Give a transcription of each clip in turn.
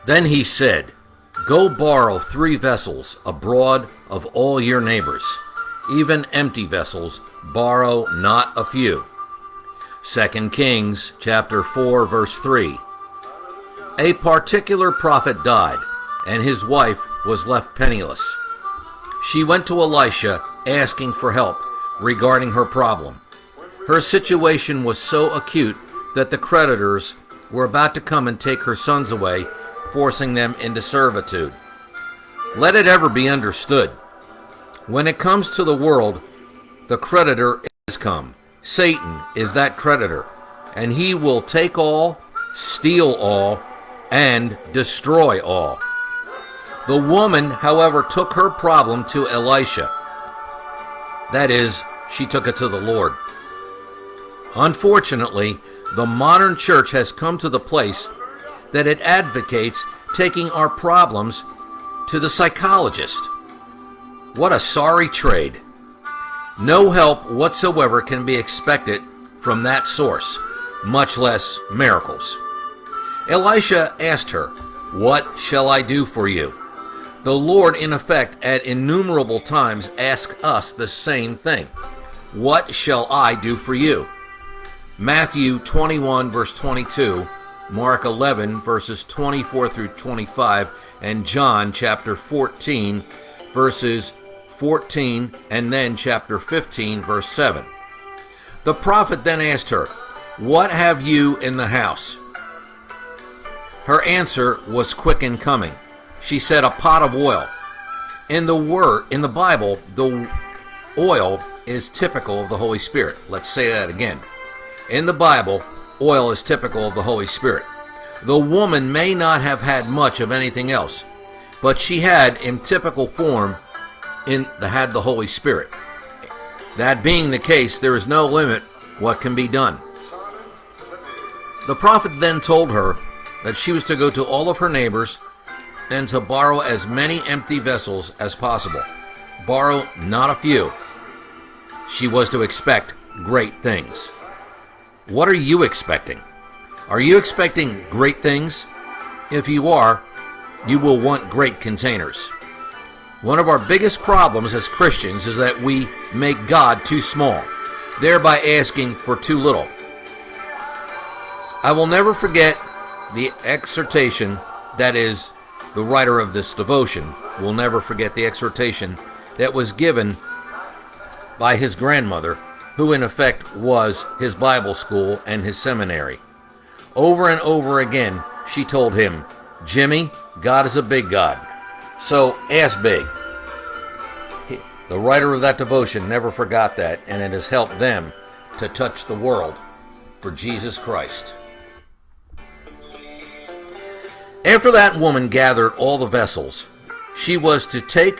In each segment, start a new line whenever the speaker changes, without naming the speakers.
Then he said, "Go borrow 3 vessels abroad of all your neighbors, even empty vessels, borrow not a few." 2 Kings chapter 4 verse 3. A particular prophet died, and his wife was left penniless. She went to Elisha asking for help regarding her problem. Her situation was so acute that the creditors were about to come and take her sons away, forcing them into servitude. Let it ever be understood, when it comes to the world, the creditor is come. Satan is that creditor, and he will take all, steal all, and destroy all. The woman, however, took her problem to Elisha. That is, she took it to the Lord. Unfortunately, the modern church has come to the place that it advocates taking our problems to the psychologist. What a sorry trade. No help whatsoever can be expected from that source, much less miracles. Elisha asked her, "What shall I do for you?" The Lord, in effect, at innumerable times asks us the same thing. What shall I do for you? Matthew 21 verse 22, Mark 11 verses 24 through 25, and John chapter 14 verses 14 and then chapter 15 verse 7. The prophet then asked her, "What have you in the house?" Her answer was quick in coming. She said, "A pot of oil." In the Bible, the oil is typical of the Holy Spirit. Let's say that again. In the Bible, oil is typical of the Holy Spirit. The woman may not have had much of anything else, but she had, in typical form, had the Holy Spirit. That being the case, there is no limit what can be done. The prophet then told her that she was to go to all of her neighbors and to borrow as many empty vessels as possible. Borrow not a few. She was to expect great things. What are you expecting? Are you expecting great things? If you are, you will want great containers. One of our biggest problems as Christians is that we make God too small, thereby asking for too little. I will never forget the exhortation, that is, the writer of this devotion will never forget the exhortation that was given by his grandmother, who in effect was his Bible school and his seminary. Over and over again, she told him, "Jimmy, God is a big God, so ask big." The writer of that devotion never forgot that, and it has helped them to touch the world for Jesus Christ. After that woman gathered all the vessels, she was to take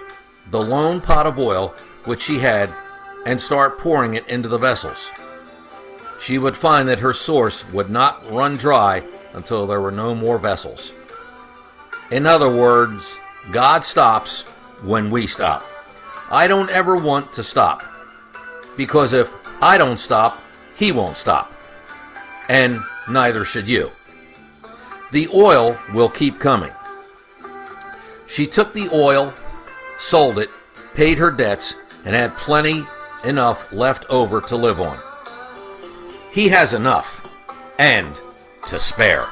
the lone pot of oil which she had and start pouring it into the vessels. She would find that her source would not run dry until there were no more vessels. In other words, God stops when we stop. I don't ever want to stop, because if I don't stop, He won't stop, and neither should you. The oil will keep coming. She took the oil, sold it, paid her debts, and had plenty enough left over to live on. He has enough, and to spare.